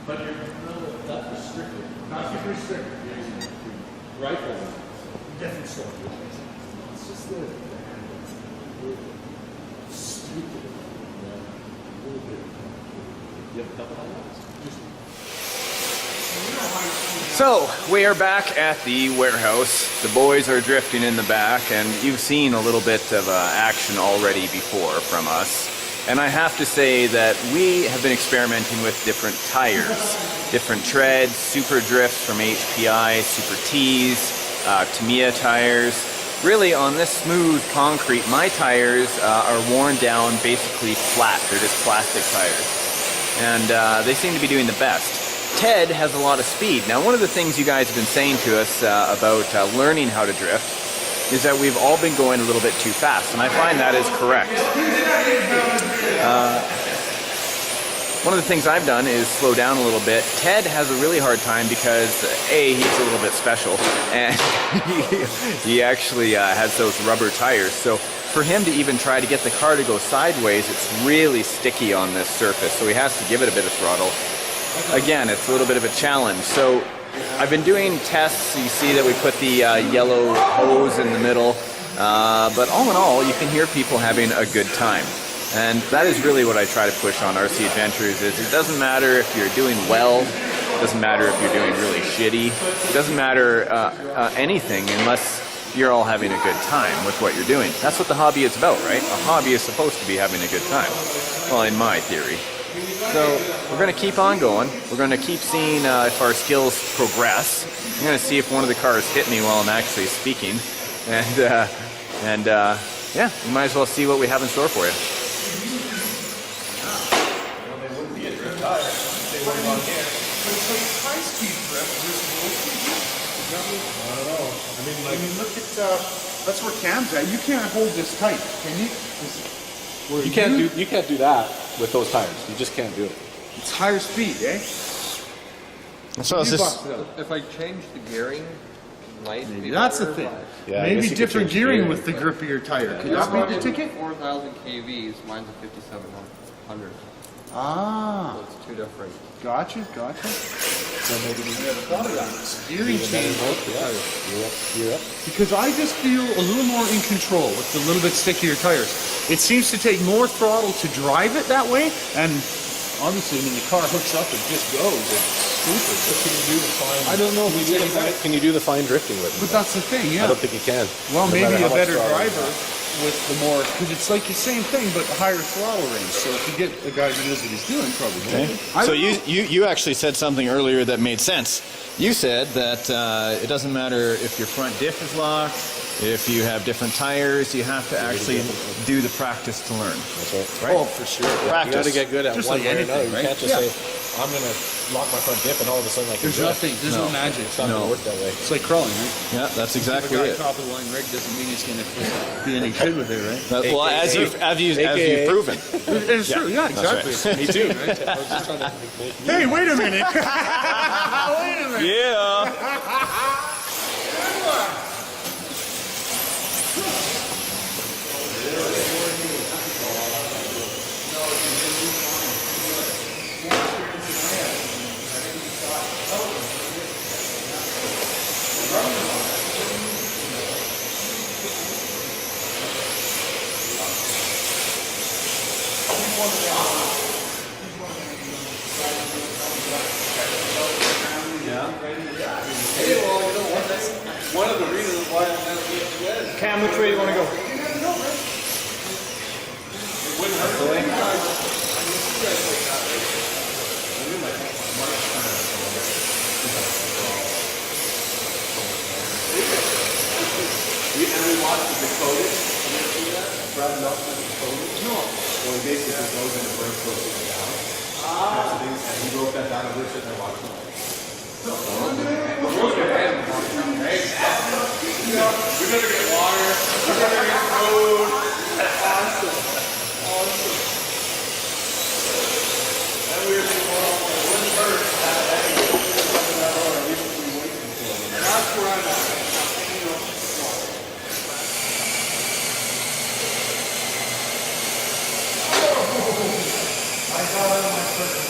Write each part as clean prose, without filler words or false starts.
But you're that's restricted. Not restricted. Rifle. Different story. It's just the handle. Stupid. Yeah. A little bit. You have a couple highlights? So, we are back at the warehouse. The boys are drifting in the back, and you've seen a little bit of action already before from us. And I have to say that we have been experimenting with different tires, different treads, super drifts from HPI, super T's, Tamiya tires. Really, on this smooth concrete, my tires are worn down basically flat. They're just plastic tires. And they seem to be doing the best. Ted has a lot of speed. Now, one of the things you guys have been saying to us about learning how to drift is that we've all been going a little bit too fast, and I find that is correct. One of the things I've done is slow down a little bit. Ted has a really hard time because, A, he's a little bit special, and he actually has those rubber tires. So for him to even try to get the car to go sideways, it's really sticky on this surface, so he has to give it a bit of throttle. Again, it's a little bit of a challenge. So I've been doing tests. You see that we put the yellow hose in the middle. But all in all, you can hear people having a good time. And that is really what I try to push on RC Adventures is it doesn't matter if you're doing well, it doesn't matter if you're doing really shitty, it doesn't matter anything unless you're all having a good time with what you're doing. That's what the hobby is about, right? A hobby is supposed to be having a good time. Well, in my theory. So we're going to keep on going. We're going to keep seeing if our skills progress. I'm going to see if one of the cars hit me while I'm actually speaking. And yeah, you might as well see what we have in store for you. Well, they wouldn't be a drift tire if they weren't on here. But it's like high-speed drift versus low-speed drift. I don't know. I mean, look at, that's where Cam's at. You can't hold this tight, can you? You can't do that with those tires. You just can't do it. It's higher speed, eh? So is this... If I change the gearing, might be That's the better, thing. but Yeah, Maybe different gearing with the grippier tire. Could that be the ticket? 4,000 kVs, mine's a 5,700. Ah, So it's two different. gotcha. So maybe you never thought of that. Gearing change. You're up. Because I just feel a little more in control with the little bit stickier tires. It seems to take more throttle to drive it that way, and obviously when the car hooks up, it just goes. It's stupid. So can you do the fine? I don't know if you Can you do the fine drifting with but it? that's the thing, yeah. I don't think you can. Well, No maybe matter a how much better throttle you driver with the more, because it's like the same thing, but higher throttle range. So if you get a guy who knows what he's doing, probably. So you actually said something earlier that made sense. You said that it doesn't matter if your front diff is locked, if you have different tires, you have to actually do the practice to learn. That's Right? Oh, for sure. Practice. You got to get good at Just one like way or anything, another. You right? can't just say, I'm going to lock my front diff and all of a sudden I can There's drift. nothing, there's no magic. It's not going to work that way. It's like crawling, right? Yeah, that's exactly If a guy it. top of the line rig doesn't mean he's going to be any good with it, right? Well, as you've proven. It's true, yeah, exactly. Me too, right? I was just trying to make you. Hey, wait a minute. Wait a minute. Yeah. One of the reasons why I'm not getting good. Cam, which way do you want to go? And we watched the Dakota. You ever see that? Brad Nelson and Dakota? No. Well, he basically goes in and brings those things down. And he broke that down and we're sitting there watching it. We're gonna get water. We're gonna get food. Awesome. And we were thinking, well, when's first? That's where I'm at. I got out of my purpose,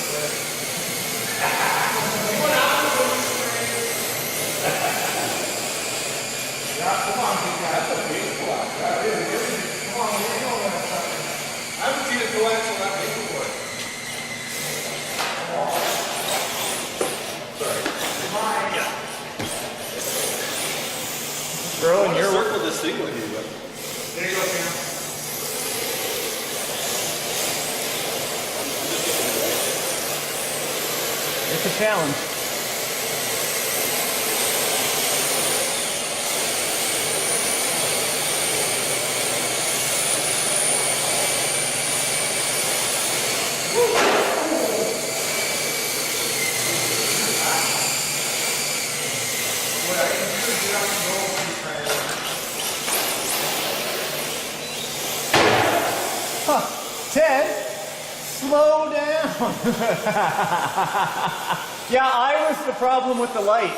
It's a challenge. Ted, slow down. Yeah, I was the problem with the light.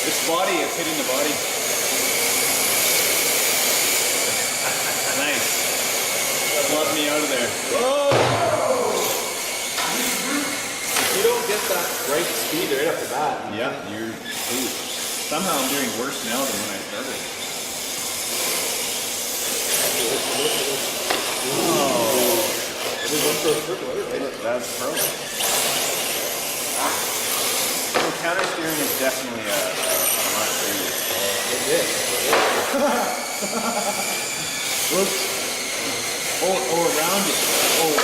This body, it's hitting the body. Nice. Let me out of there. If you don't get that right speed right off the bat, Yeah, you're screwed. Somehow I'm doing worse now than when I started. That's pro. Counter steering is definitely a must for you. Whoops. Oh, around it. Oh,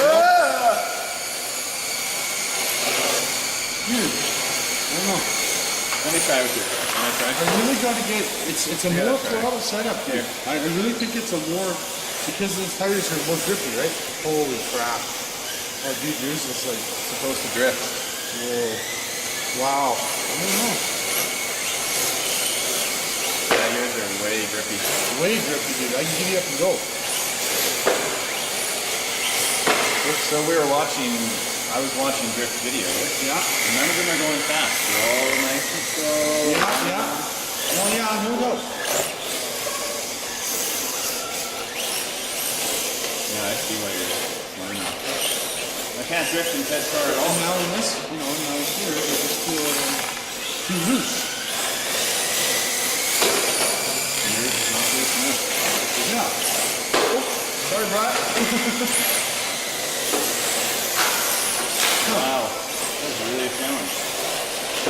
Dude, I don't know. let me try with you. Can I try? I really got to get, it's a Yeah, more that's right. throttle setup here. I really think it's a more, because the tires are more grippy, right? Holy crap. Oh, dude, yours is like Supposed to drift. Whoa. Wow. I don't know. Yeah, yours are way grippy. Way grippy, dude. I can give you up and go. So I was watching drift videos. Yeah. None of them are going fast. They're all nice and slow. Yeah. Oh, yeah, no doubt. Yeah, I see why you're learning. I can't drift in Ted's car at all. And now in this, now here, I just feel too loose. Yours is not loose enough. Yeah. Oh, sorry, Brad. Wow. That's really a challenge.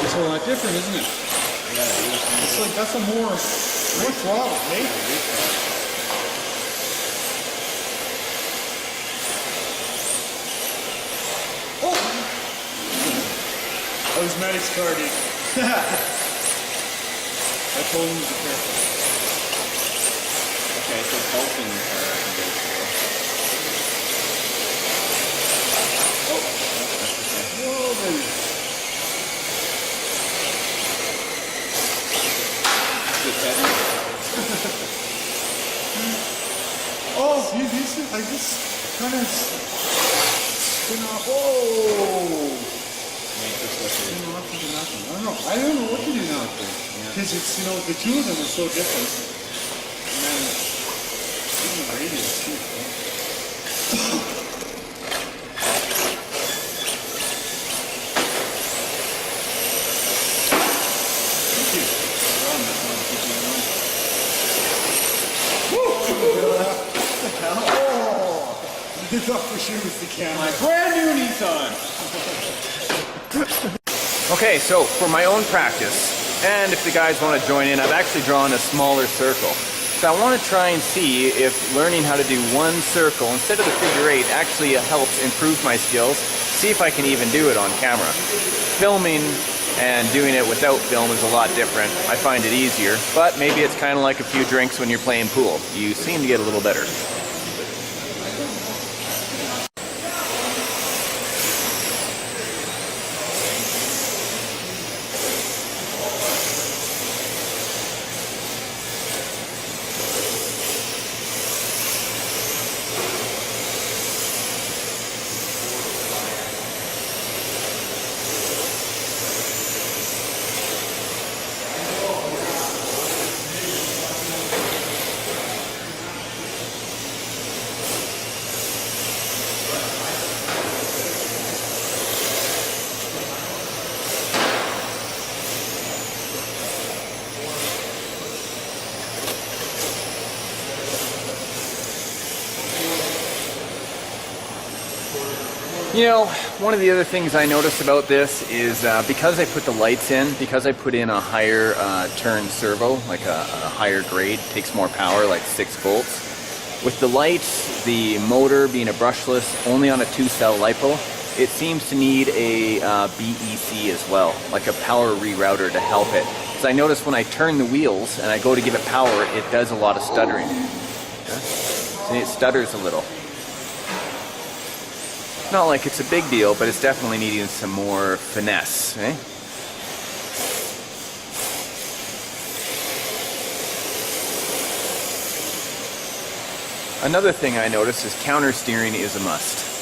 It's a lot different, isn't it? Yeah, it is. It's like, that's a more throttle, eh? Oh! That was Maddie's car, dude. I told him to be careful. Okay, so both in the car I can go slow. Oh! That's okay. Whoa, baby. Just heavy. Oh, I just kind of spin off. Oh! Make this look good. Spin off into nothing. I don't know what to do now. Because it's, the two of them are so different. And then, even the radius too. Thank you. Run, that's one to keep you on. Oh! I thought for sure it was the camera. My brand new Nissan! Okay, so for my own practice, and if the guys want to join in, I've actually drawn a smaller circle. So I want to try and see if learning how to do one circle instead of the figure eight actually helps improve my skills, see if I can even do it on camera. Filming and doing it without film is a lot different. I find it easier, but maybe it's kind of like a few drinks when you're playing pool. You seem to get a little better. You know, one of the other things I noticed about this is because I put the lights in, because I put in a higher turn servo, like a higher grade, takes more power, like 6 volts. With the lights, the motor being a brushless, only on a 2-cell LiPo, it seems to need a BEC as well, like a power rerouter to help it. Because I notice when I turn the wheels and I go to give it power, it does a lot of stuttering. See, it stutters a little. Not like it's a big deal, but it's definitely needing some more finesse, eh? Another thing I noticed is counter steering is a must.